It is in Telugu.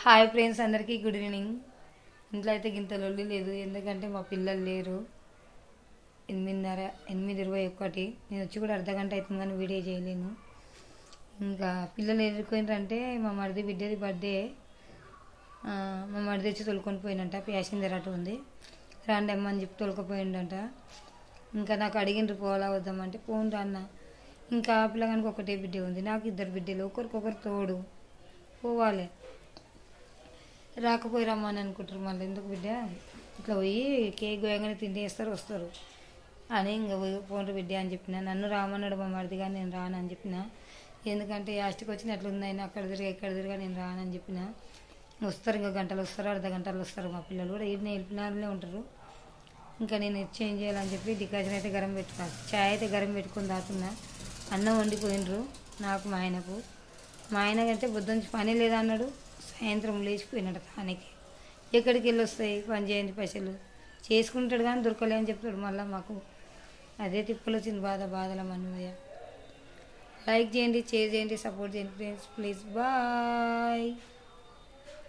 హాయ్ ఫ్రెండ్స్, అందరికీ గుడ్ ఈవినింగ్. ఇంట్లో అయితే గింత లొల్లి లేదు, ఎందుకంటే మా పిల్లలు లేరు. 8:30, 8:21. నేను వచ్చి కూడా అర్ధగంట అవుతుంది కానీ వీడియో చేయలేను. ఇంకా పిల్లలు ఎదుర్కొంటారంటే మా మరిది బిడ్డది బర్త్డే. మా మరిది వచ్చి తొలుకొని పోయిందంట. ప్యాసింజర్ అటు ఉంది, రాండి అమ్మ అని చెప్పి తొలకపోయిందంట. ఇంకా నాకు అడిగిండ్రు పోలా వద్దామంటే పోను రాన్న. ఇంకా పిల్లగానికి ఒకటే బిడ్డ ఉంది, నాకు 2 బిడ్డలు, ఒకరికొకరు తోడు పోవాలి. రాకపోయి రమ్మని అనుకుంటారు, మళ్ళీ ఎందుకు బిడ్డ ఇట్లా పోయి కేక్ గోయంగానే తింటేస్తారు వస్తారు అని ఇంకా పోండ్రు బిడ్డ అని చెప్పిన. నన్ను రామన్నాడు మా మరిది, కానీ నేను రానని చెప్పిన. ఎందుకంటే యాస్టికి వచ్చిన అట్లుంది, ఆయన అక్కడ తిరిగి ఇక్కడ తిరిగా నేను రానని చెప్పిన. వస్తారు, ఇంకా గంటలు వస్తారు, అర్ధ గంటలు వస్తారు. మా పిల్లలు కూడా ఈయన వెళ్ళినారనే ఉంటారు. ఇంకా నేను చేంజ్ చేయాలని చెప్పి డికాషన్ అయితే గరం పెట్టుకున్నాను, చాయ్ అయితే గరం పెట్టుకుని తాగుతున్నా. అన్నం వండిపోయినరు నాకు మా ఆయనకు. మా ఆయనకంటే బుద్ధి పని లేదా అన్నాడు, సాయంత్రం లేచిపోయినాడు తానికి. ఎక్కడికి వెళ్ళి వస్తాయి పని చేయండి, పైసలు చేసుకుంటాడు కానీ దొరకలే అని చెప్తాడు. మళ్ళీ మాకు అదే తిప్పలు వచ్చింది, బాధల మనమయ్య. లైక్ చేయండి, షేర్ చేయండి, సపోర్ట్ చేయండి ఫ్రెండ్స్, ప్లీజ్ బాయ్.